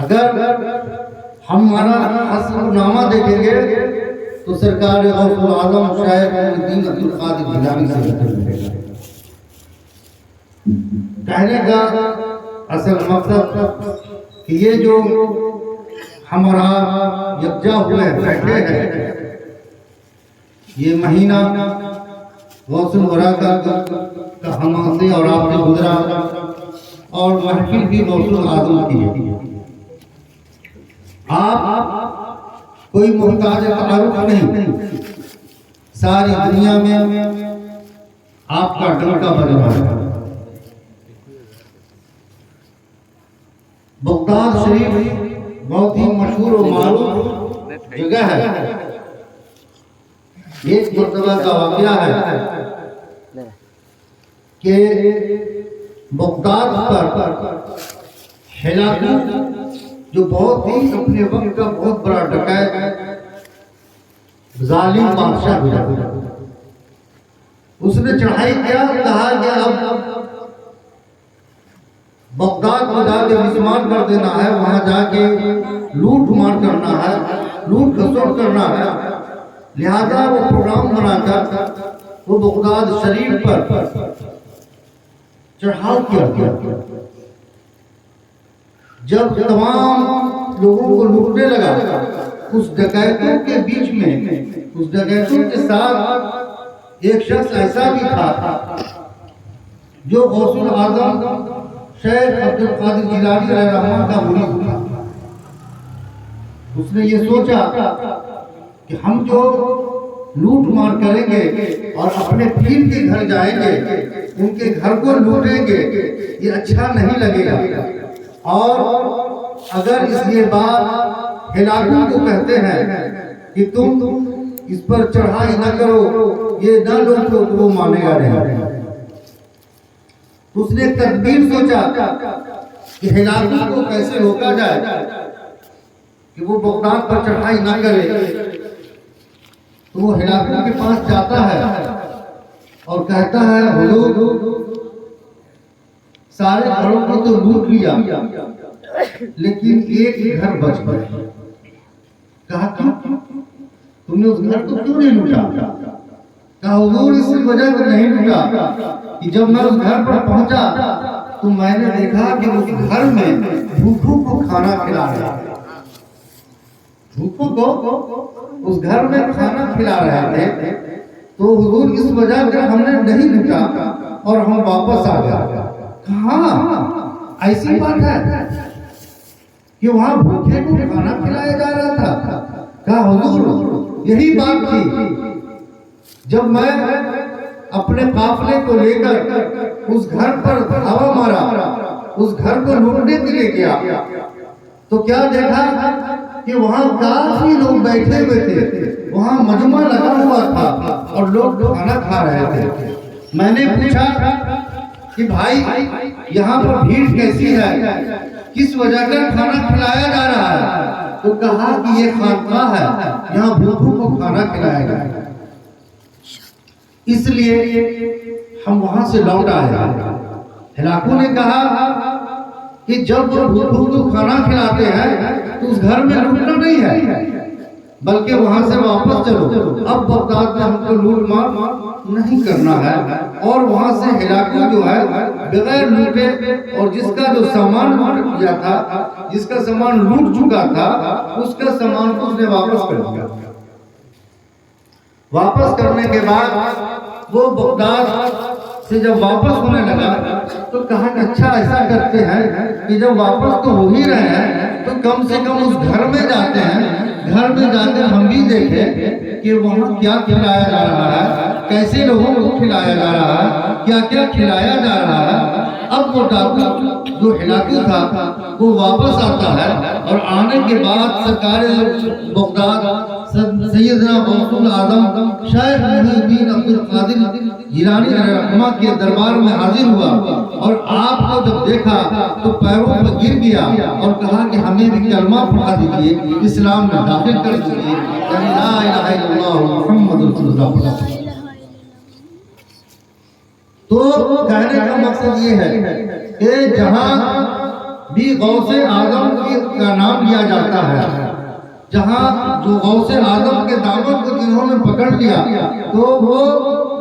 اگر ہمارا حسب نامہ دیکھیں گے تو سرکار غوث العظم شیخ محی الدین عبد القادر جیلانی سے ذکر ملے گا۔ کہنے کا اصل مقصد کہ یہ جو ہمارا یکجا ہوئے بیٹھے ہیں، یہ مہینہ غوث الورا کا ہم سے اور آپ سے گزرا، اور محفل بھی غوث العظم کی ہے۔ آپ کوئی محتاج تعارف نہیں، ساری دنیا میں آپ کا ڈنکا بج رہا ہے۔ بغداد شریف بہت ہی مشہور و معروف جگہ ہے۔ ایک مرتبہ کا واقعہ ہے کہ بغداد پر ہلاکو جو بہت ہی اپنے وقت کا بہت بڑا ڈکیت ظالم بادشاہ ہوا، اس نے چڑھائی کیا، کہا کہ اب بغداد کو جا کے مسمار کر دینا ہے، وہاں جا کے لوٹ مار کرنا ہے، لوٹ کھسوٹ کرنا ہے۔ لہذا وہ پروگرام بنا کر وہ بغداد شریف پر چڑھاؤ کیا۔ جب تمام لوگوں کو لوٹنے لگا، اس ڈکیتوں کے بیچ میں، اس ڈکیتوں کے ساتھ ایک شخص ایسا بھی تھا جو غوث العظم شیخ عبد القادر جیلانی علیہ الرحمہ کا مرید تھا۔ اس نے یہ سوچا کہ ہم جو لوٹ مار کریں گے اور اپنے پیر کے گھر جائیں گے، ان کے گھر کو لوٹیں گے، یہ اچھا نہیں لگے گا، اور اگر اس یہ بات ہلاکو کو کہتے ہیں کہ تم اس پر چڑھائی نہ کرو، یہ نہ لوٹو، تو وہ مانے گا نہیں۔ اس نے تدبیر سوچا کہ ہلاکو کو کیسے روکا جائے کہ وہ بغداد پر چڑھائی نہ کرے۔ تو وہ ہلاکو کے پاس جاتا ہے اور کہتا ہے، حضور سارے گھروں کو تو لوٹ لیا، لیکن ایک گھر بچ گیا۔ کہا کیوں؟ تم نے اس گھر کو کیوں نہیں لوٹا؟ کہا حضور اس وجہ سے نہیں لوٹا کہ جب میں اس گھر پر پہنچا تو میں نے دیکھا کہ اس گھر میں بھوکھوں کو کھانا کھلا رہے تھے، بھوکھوں کو اس گھر میں کھانا کھلا رہے تھے، تو حضور اس وجہ سے ہم نے نہیں لوٹا اور ہم واپس آ گئے۔ کہاں ایسی بات ہے کہ وہاں بھوکے کو کھانا کھلایا جا رہا تھا؟ کہا حضور یہی بات تھی، جب میں اپنے قافلے کو لے کر اس گھر پر دھاوا مارا، اس گھر کو لوٹنے کے لیے گیا، تو کیا دیکھا کہ وہاں کافی لوگ بیٹھے ہوئے تھے، وہاں مجمع لگا ہوا تھا اور لوگ کھانا کھا رہے تھے۔ میں نے پوچھا کہ بھائی یہاں پر بھیڑ کیسی ہے، کس وجہ کا کھانا کھلایا جا رہا ہے؟ تو کہا کہ یہ خانقاہ ہے، یہاں بھوکوں کو کھانا کھلایا جا رہا ہے، اس لیے ہم وہاں سے لوٹ آئے۔ ہلاکو نے کہا کہ جب بھوکوں کو کھانا کھلاتے ہیں تو اس گھر میں لوٹنا نہیں ہے، بلکہ وہاں سے واپس چلو، اب بغداد میں ہم کو لوٹ مار نہیں کرنا ہے۔ اور وہاں سے ہلاکو جو ہے بغیر لوٹے، اور جس کا جو سامان لوٹ گیا تھا، جس کا سامان لوٹ چکا تھا، اس کا سامان کو اس نے واپس کر دیا۔ واپس کرنے کے بعد وہ بغداد سے جب واپس ہونے لگا تو کہا کہ اچھا ایسا کرتے ہیں کہ جب واپس تو ہو ہی رہے ہیں تو کم سے کم اس گھر میں جاتے ہیں، گھر میں جا کر ہم بھی دیکھیں کہ وہاں کیا کھلایا جا رہا ہے، کیسے لوگوں کو کھلایا جا رہا ہے، کیا کیا کھلایا جا رہا ہے۔ اب وہ ڈاکو جو ہلاکو تھا وہ واپس آتا ہے، اور آنے کے بعد سرکار بغداد سیدنا غوث العظم شیخ محی الدین عبد القادر جیلانی علیہ الرحمہ کے دربار میں حاضر ہوا، اور آپ کو جب دیکھا تو پیروں پر گر گیا اور کہا کہ ہمیں بھی کلمہ پڑھا دیجئے، اسلام میں داخل کر دیجئے، لا الہ الا اللہ محمد رسول اللہ۔ تو کہنے کا مقصد یہ ہے کہ جہاں بھی غوث اعظم کا نام لیا جاتا ہے، جہاں جو غوث اعظم کے دامن کو جنہوں نے پکڑ لیا تو وہ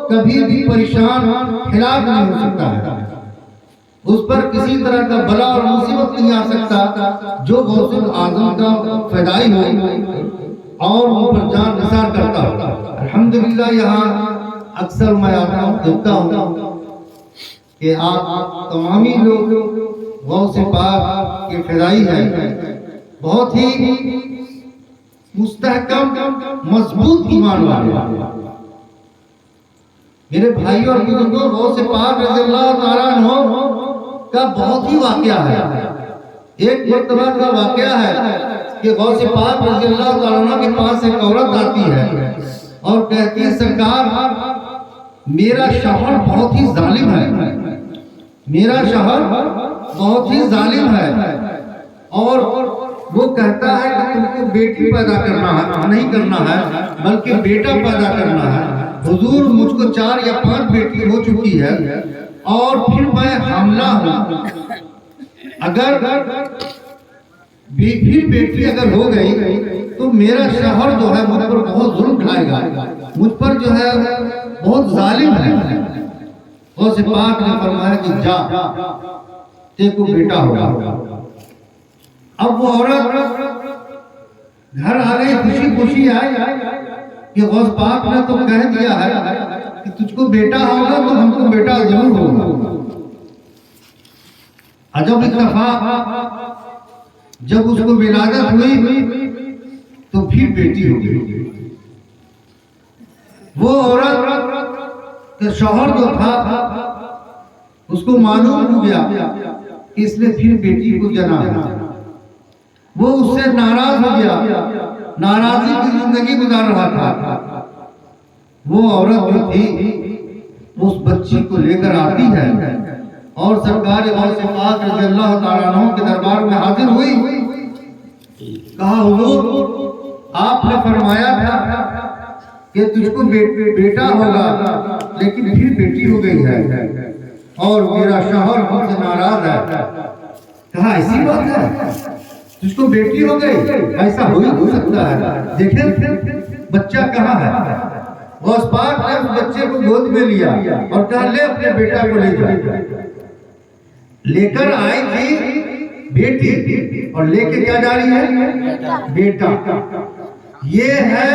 کبھی بھی پریشان ہلاک نہیں ہو سکتا ہے، اس پر کسی طرح کا بلا اور مصیبت نہیں آ سکتا جو غوث اعظم کا فدائی ہو اور ان پر جان نثار کرتا ہو۔ الحمدللہ یہاں اکثر میں آتا ہوں، دیکھتا ہوں کہ آپ تمامی لوگ غوث پاک کے فدائی ہیں، بہت ہی مستحکم مضبوط ایمان والے۔ میرے بھائی اور بزرگوں، غوث پاک رضی اللہ تعالیٰ عنہ کا بہت ہی واقعہ ہے۔ ایک مرتبہ کا واقعہ ہے کہ غوث پاک رضی اللہ تعالیٰ عنہ کے پاس ایک عورت آتی ہے اور کہتی ہے سرکار میرا شوہر بہت ہی ظالم ہے، میرا شوہر بہت ہی ظالم ہے اور وہ کہتا ہے کہ تم کو بیٹی پیدا کرنا ہے، نہیں کرنا ہے بلکہ بیٹا پیدا کرنا ہے۔ حضور مجھ کو 4 یا 5 بیٹی ہو چکی ہے اور پھر میں حاملہ ہوں، اگر پھر بیٹی اگر ہو گئی تو میرا شوہر جو ہے مجھ پر بہت ظلم ڈھائے گا، مجھ پر جو ہے بہت ظالم ہے۔ غوث پاک نے فرمایا کہ جا تیرے کو بیٹا ہوگا۔ اب وہ عورت گھر آ گئی، خوشی خوشی آئی کہ غوث پاک نے تو کہہ دیا ہے کہ تجھ کو بیٹا ہوگا تو ہم کو بیٹا ضرور ہوگا۔ عجب اتفاق، جب اس کو ولادت ہوئی تو پھر بیٹی ہو گئی۔ وہ عورت کا شوہر جو تھا اس کو معلوم ہو گیا کہ اس نے پھر بیٹی کو جنا ہے، وہ اس سے ناراض ہو گیا، ناراضی کی زندگی گزار رہا تھا۔ وہ عورت جو تھی اس بچی کو لے کر آتی ہے اور سرکار غوث پاک رضی اللہ تعالیٰ عنہ کے دربار میں حاضر ہوئی۔ کہا حضور آپ نے فرمایا تھا کہ تجھ کو بیٹا ہوگا لیکن پھر بیٹی ہو گئی ہے اور میرا شوہر مجھ سے ناراض ہے۔ کہا ایسی بات ہے، تجھ کو بیٹی ہو گئی، ایسا ہو سکتا ہے، دیکھیں بچہ کہاں ہے۔ غوث پاک نے اس بچے کو گود میں لیا اور کہا لے اپنے بیٹا کو لے جا۔ لے کر آئی تھی بیٹی اور لے کے کیا جا رہی ہے؟ بیٹا۔ یہ ہے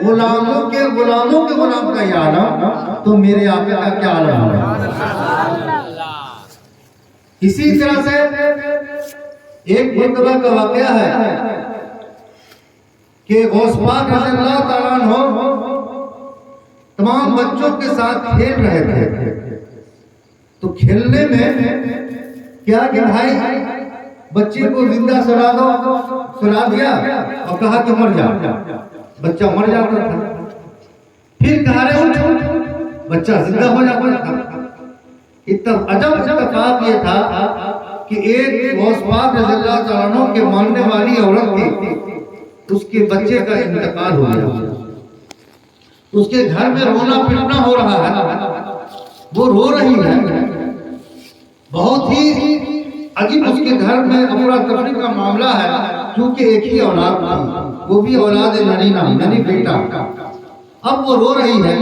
غلاموں کے غلام کا یہ عالم، تو میرے آقا کا کیا عالم ہے۔ اسی طرح سے ایک مرتبہ کا واقعہ ہے کہ غوث پاک رضی اللہ تعالیٰ عنہ تمام بچوں کے ساتھ کھیل رہے تھے، تو کھیلنے میں کیا کہ بھائی بچے کو زندہ سلا دیا اور کہا کہ مر جا، بچہ مر جاتا تھا، پھر کہا رہے اٹھ، بچہ زندہ ہو جاتا تھا۔ عجب اتفاق یہ تھا کہ ایک غوث پاک رضی اللہ تعالیٰ عنہ کے ماننے والی عورت تھی، اس کے بچے کا انتقال ہو گیا، اس کے گھر میں رونا پٹنا ہو رہا ہے، وہ رو رہی ہے، بہت ہی عجیب اس کے گھر میں افراتفری کا معاملہ ہے، کیونکہ ایک ہی اولاد تھی، وہ بھی اولاد نرینہ یعنی بیٹا۔ اب وہ رو رہی ہے،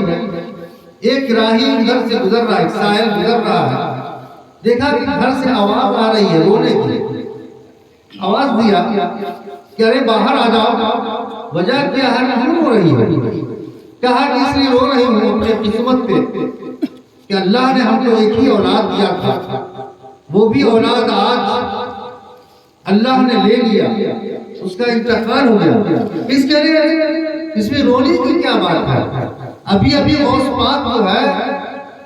ایک راہی ادھر سے گزر رہا ہے، ایک سائل گزر رہا ہے، دیکھا کہ گھر سے آواز آ رہی ہے رونے کی، آواز دیا کہ ارے باہر آ جاؤ، وجہ کیا ہے کیوں رو رہی ہے؟ کہا کہ اس لیے رو رہی ہوں اپنے قسمت پہ کہ اللہ نے ہم کو ایک ہی اولاد دیا تھا، وہ بھی اولاد آج اللہ نے لے لیا، اس کا انتقال ہو گیا، اس کے لیے اس میں رونے کی کیا بات ہے؟ ابھی غوث پاک جو ہے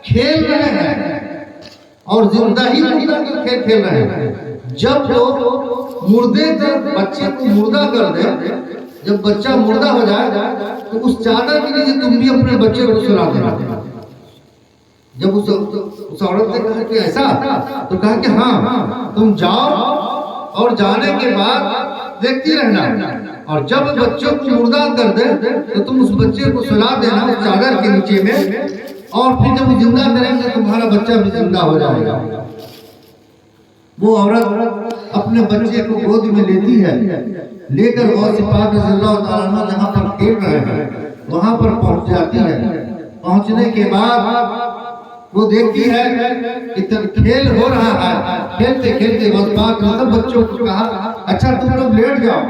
کھیل رہے ہیں اور زندہ ہی کھیل کھیل رہے ہیں۔ جب وہ مردے کا بچے کو مردہ کر دے، جب بچہ مردہ ہو جائے تو اس چادر کے لیے تم بھی اپنے بچے کو سلا دینا۔ جب اس عورت نے کہا کہ ایسا، تو کہا کہ ہاں تم جاؤ اور جانے کے بعد دیکھتی رہنا، اور جب بچوں کو مردہ کر دے تو تم اس بچے کو سلا دینا اس چادر کے نیچے میں، اور پھر جب وہ زندہ کریں گے تمہارا بچہ بھی زندہ ہو جائے گا۔ وہ عورت اپنے بچے کو گود میں لیتی ہے، لے کر غوث پاک رضی اللہ تعالیٰ عنہ جہاں پر کھیل رہے ہیں وہاں پر پہنچ جاتی ہے۔ پہنچنے کے بعد وہ دیکھتی ہے کہ کھیل ہو رہا ہے، کھیلتے کھیلتے غوث پاک نے سب بچوں کو کہا اچھا تم لوگ لیٹ جاؤ۔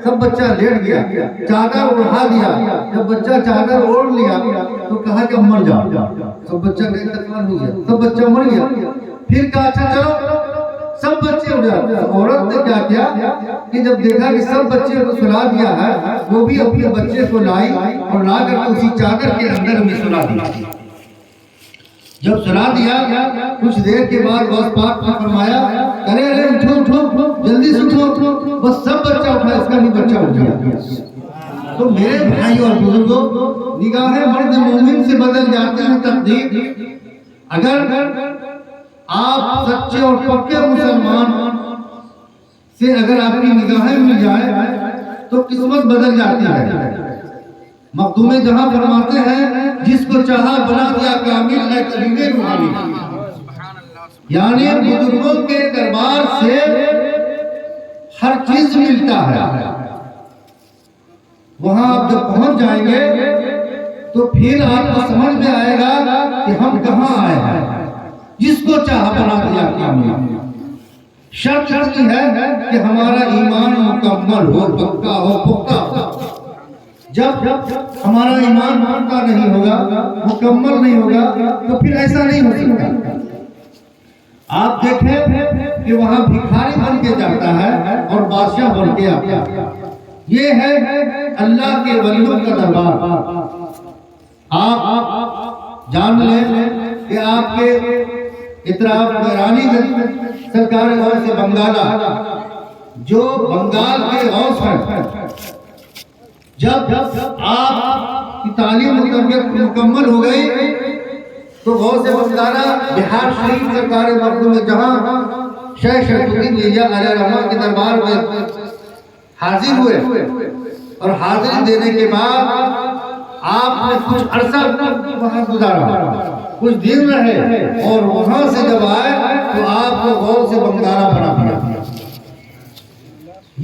سب بچہ لیٹ گیا، چادر اڑا دیا۔ جب بچہ چادر اوڑھ لیا تو کہا کہ مر جاؤ۔ سب بچہ کا انتقال ہو گیا، سب بچہ مر گیا۔ پھر کہا اچھا چلو سب بچے اٹھ جاتے ہیں۔ عورت نے کیا کیا کہ جب دیکھا کہ سب بچے کو سلا دیا ہے، وہ بھی اپنے بچے کو لائی اور لا کر اسی چادر کے اندر میں سلا دیا۔ جب سلا دیا کچھ دیر کے بعد غوث پاک نے فرمایا ارے ارے اٹھو اٹھو جلدی سے اٹھو، بس سب بچہ اٹھا، اس کا بھی بچہ اٹھ گیا۔ تو میرے بھائیوں اور بزرگوں، نگاہیں مرد مومن سے بدل جاتی ہیں تقدیر۔ اگر آپ سچے اور پکے مسلمان سے اگر آپ کی نگاہیں مل جائے تو قسمت بدل جاتی ہے۔ مخدوم جہاں فرماتے ہیں جس کو چاہا بنا دیا کامل ہے کبھی روحانی، یعنی بزرگوں کے دربار سے ہر چیز ملتا ہے۔ وہاں آپ جب پہنچ جائیں گے تو پھر آپ کو سمجھ میں آئے گا کہ ہم کہاں آئے ہیں۔ جس کو چاہا بنا دیا کامل، شرط یہ ہے کہ ہمارا ایمان مکمل ہو، پکا ہو، پختہ ہو۔ جب ہمارا ایمان پختہ نہیں ہوگا، مکمل نہیں ہوگا تو پھر ایسا نہیں ہو سکتا۔ آپ دیکھیں کہ وہاں بھکاری بن کے جاتا ہے اور بادشاہ بن کے آتا ہے۔ یہ ہے اللہ کے ولیوں کا دربار۔ آپ جان لیں کہ آپ کے اطراف رانی گنج سرکار غوث بنگالہ جو بنگال کے غوث ہیں، جب آپ کی تعلیم و تربیت مکمل ہو گئی تو غوث بنگالہ بہار شریف سرکار مخدوم جہاں شیخ شریف الدین میاں علیہ الرحمہ کے دربار میں حاضر ہوئے، اور حاضری دینے کے بعد آپ نے کچھ عرصہ وہاں گزارا، کچھ دن رہے، اور وہاں سے جب آئے تو آپ کو غوث بنگالہ بنا دیا۔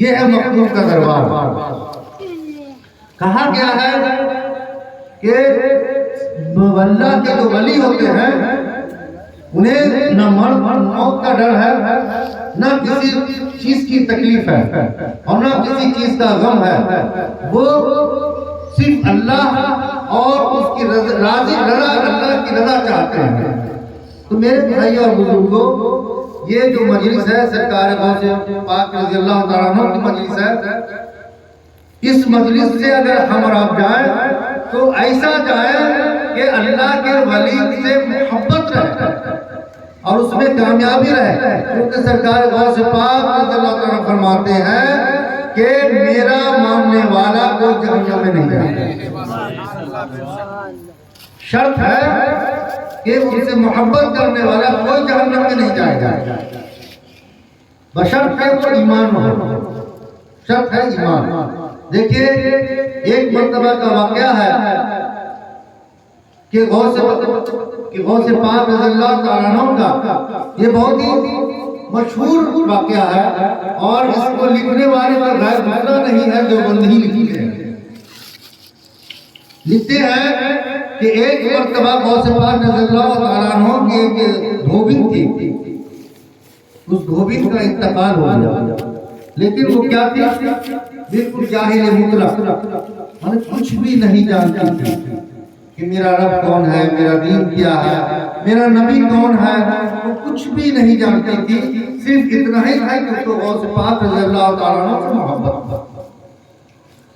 یہ ہے مخدوم کا دربار۔ کہا گیا ہے کہ اللہ کے جو ولی ہوتے ہیں انہیں نہ موت کا ڈر ہے، نہ کسی چیز کی تکلیف ہے، اور نہ کسی چیز کا غم ہے۔ وہ صرف اللہ اور اس کی راضی رضا، اللہ کی رضا چاہتے ہیں۔ تو میرے بھائی اور بزرگوں، یہ جو مجلس ہے سرکار غوث پاک رضی اللہ تعالیٰ عنہ کی مجلس ہے، اس مجلس سے اگر ہم اور آپ جائیں تو ایسا جائیں کہ اللہ کے ولی سے محبت رہے اور اس میں کامیابی رہے، کیونکہ سرکار غوث پاک رضی اللہ تعالیٰ عنہ فرماتے ہیں کہ میرا ماننے والا کوئی جہنم میں نہیں جائے گا۔ شرط ہے کہ ان سے محبت کرنے والا کوئی جہنم میں نہیں جائے گا، بشرط ہے وہ ایمان ہو، شرط ہے ایمان۔ دیکھیے ایک مرتبہ کا واقعہ ہے کہ غوث پاک رضی اللہ تعالیٰ عنہ کا یہ بہت ہی مشہور واقعہ ہے، اور اس کو لکھنے والے کا غیر دوسرا نہیں ہے جو بندی لکھی ہے۔ لکھتے ہیں کہ ایک مرتبہ غوث پاک رضی اللہ تعالیٰ عنہ کی ایک دھوبن تھی، اس دھوبن کا انتقال ہو گیا، لیکن وہ کیا تھی؟ بالکل جاہل مطلق، مطلب کچھ بھی نہیں جانتی تھی کہ میرا رب کون ہے، میرا دین کیا ہے، میرا نبی کون ہے، وہ کچھ بھی نہیں جانتی تھی۔ صرف اتنا ہی تھا کہ اس کو غوث پاک رضی اللہ تعالیٰ عنہ سے محبت تھا،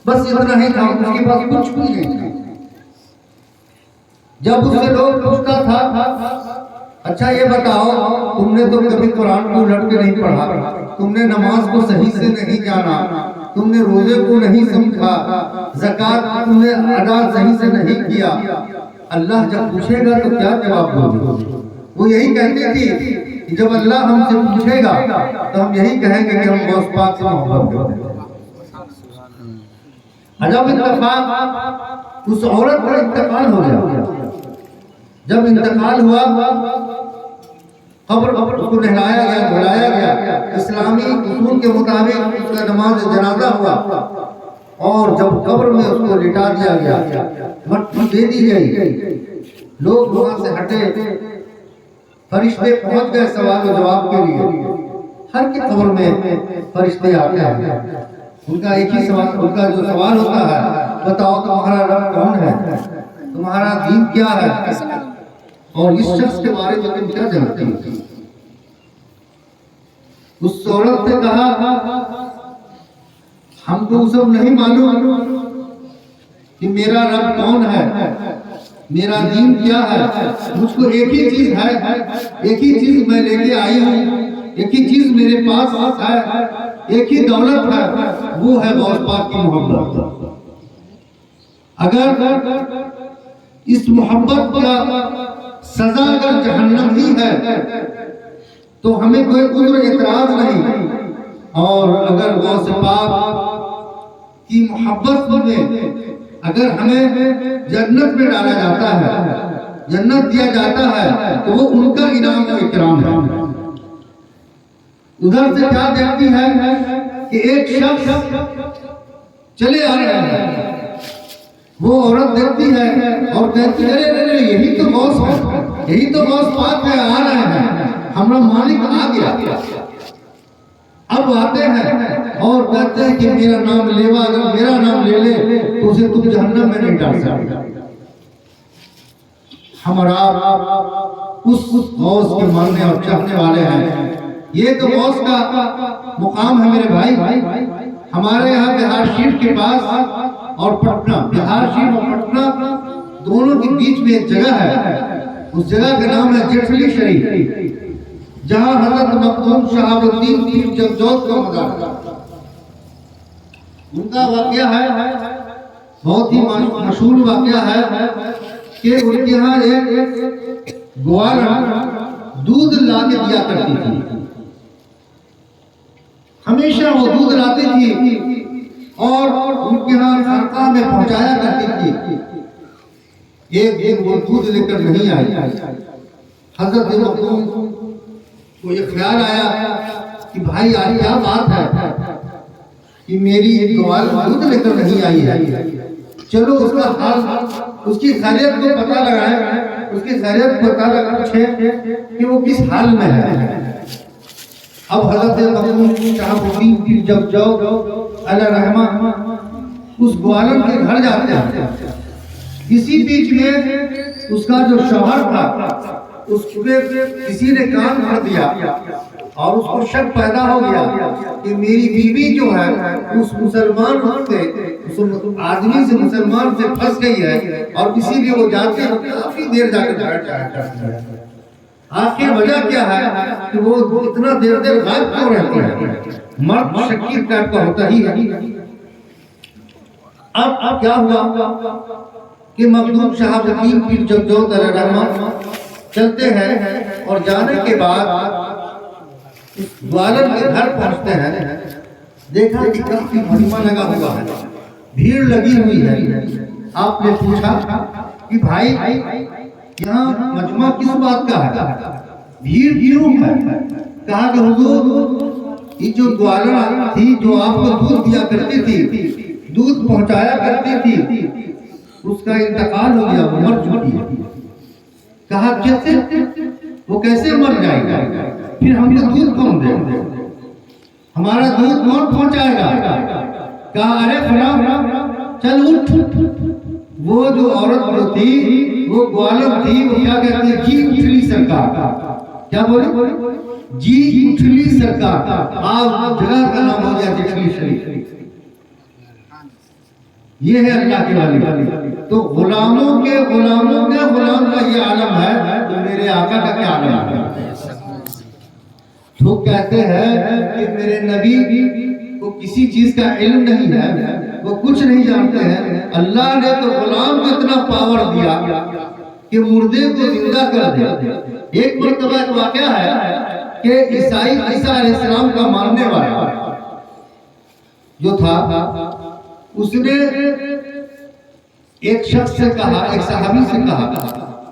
بس اتنا ہی تھا، اس کے پاس کچھ بھی نہیں تھا۔ جب اس سے لوگ پوچھتا تھا اچھا یہ بتاؤ تم نے تو کبھی قرآن کو الٹ کے نہیں پڑھا، تم نے نماز کو صحیح سے نہیں جانا، تم نے روزے کو نہیں سمجھا، زکوٰۃ تم نے ادا صحیح سے نہیں کیا، اللہ جب پوچھے گا تو کیا جواب دو گے؟ وہ یہی کہتی تھی کہ جب اللہ ہم سے پوچھے گا تو ہم یہی کہیں گے کہ ہم غوث پاک سے محبت کرتے ہیں۔ عجب اتفاق، اس عورت کا انتقال ہو گیا۔ جب انتقال ہوا قبر کو نہلایا گیا دھلایا گیا، اسلامی اصول کے مطابق اس کا نماز جنازہ ہوا، اور جب قبر میں اس کو لٹا دیا گیا، مٹی دے دی گئی، لوگ وہاں سے ہٹے، فرشتے پہنچ گئے سوال و جواب کے لیے۔ ہر کی قبر میں فرشتے آتے ہیں، ان کا ایک ہی سوال، ان کا جو سوال ہوتا ہے، بتاؤ تمہارا رب کون ہے، تمہارا دین کیا ہے، اور اس شخص کے بارے میں تم کیا جانتے ہو؟ اس عورت نے کہا ہم کو سب نہیں معلوم کہ میرا رب کون ہے، میرا دین کیا ہے، مجھ کو ایک ہی چیز ہے، ایک ہی چیز میں لے کے آئی ہوں، ایک ہی چیز میرے پاس ہے، ایک ہی دولت ہے، وہ ہے غوث پاک کی محبت۔ اگر اس محبت کا سزا اگر جہنم ہی ہے تو ہمیں کوئی عذر اعتراض نہیں، اور اگر غوث پاک کی محبت میں اگر ہمیں جنت میں ڈالا جاتا ہے، جنت دیا جاتا ہے، تو وہ ان کا انعام و اکرام ہے۔ ادھر سے کیا دیکھتی ہے کہ ایک شخص چلے آ رہے ہیں، وہ عورت دیکھتی ہے اور کہتی ہے ارے یہی تو غوث ہے، یہی تو غوث پاک ہے، آ رہے ہیں، ہمارا مالک آ گیا۔ اب آتے ہیں اور کہتے ہیں کہ میرا نام لیوا، اگر میرا نام لے لے تو اسے تم جہنم میں نہیں ڈال سکتے۔ ہمارا اس غوث کے ماننے اور چاہنے والے ہیں، یہ تو غوث کا مقام ہے میرے بھائی۔ ہمارے یہاں بہار شریف کے پاس اور پٹنہ، بہار شریف اور پٹنہ دونوں کے بیچ میں ایک جگہ ہے، اس جگہ کا نام ہے جیٹھلی شریف، جہاں حضرت مخدوم شہاب الدین پیر جگجوت کا مزار ہے۔ ان کا واقعہ ہے، بہت ہی مشہور واقعہ ہے کہ ان کے ہاں ایک گوالہ دودھ لا کے دیا کرتی تھی، ہمیشہ وہ دودھ لاتی تھی اور ان کے ہاں خانقاہ میں پہنچایا کرتی تھی۔ ایک دن وہ دودھ لے کر نہیں آئی، حضرت مخدوم کو یہ خیال آیا کہ بھائی آج کیا بات ہے کہ میری گوالہ دودھ لے کر نہیں آئی ہے، چلو اس کا حال، اس کی خیریت کو پتہ لگائیں، اس کی خیریت کو پتہ لگائیں کہ وہ کس حال میں ہے۔ اب حضرت مخدوم شہاب الدین پیر جگجوت علیہ رحمہ اس گوالن کے گھر جاتے ہیں۔ اسی بیچ میں اس کا جو شوہر تھا، اس کو کسی نے کان بھر دیا اور اس کو شک پیدا ہو گیا کہ میری بیوی جو ہے اس مسلمان سے، اس آدمی سے، مسلمان سے پھنس گئی ہے، اور اسی لیے وہ جاتے ہیں کافی دیر جا کر بیٹھ جاتی ہے۔ آخر وجہ کیا ہے کہ وہ اتنا دیر غائب کیوں رہتی ہے؟ مرد شکیل ٹائپ کا ہوتا ہی ہے۔ اب کیا ہوا کہ مخدوم شہاب الدین پیر جگجوت علیہ رحمہ چلتے ہیں، اور جانے کے بعد گوالن کے گھر پہنچتے ہیں، دیکھا کہ کافی مجمع لگا ہوا ہے، بھیڑ لگی ہوئی ہے۔ آپ نے پوچھا کہ بھائی یہاں مجمع کس بات کا ہے، بھیڑ کیوں ہے؟ کہا کہ حضور یہ جو گوالن تھی جو آپ کو دودھ دیا کرتی تھی، دودھ پہنچایا کرتی تھی، اس کا انتقال ہو گیا، وہ مر چکی ہے۔ کہا کیسے؟ وہ کیسے مر جائے گا؟ پھر ہم کو دودھ کون دے گا؟ ہمارا دودھ کون پہنچائے گا؟ کہا ارے فلاں چل اٹھ۔ وہ جو عورت جو تھی، وہ گوالن تھی، وہ کیا کہتے ہیں، جی اٹھلی سرکار۔ کیا بولے؟ جی اٹھلی سرکار۔ آپ جگہ کا نام ہو گیا جیٹھلی شریف۔ یہ ہے اللہ کے والی۔ تو غلاموں کے غلام کا یہ عالم ہے، تو میرے آقا کا کیا عالم ہے؟ تو کہتے ہیں کہ میرے نبی کو کسی چیز کا علم نہیں ہے، وہ کچھ نہیں جانتے ہیں۔ اللہ نے تو غلام کو اتنا پاور دیا کہ مردے کو زندہ کر دیا۔ ایک مرتبہ ایک واقعہ ہے کہ عیسیٰ علیہ السلام کا ماننے والا جو تھا، اس نے ایک شخص سے کہا، ایک صحابی سے کہا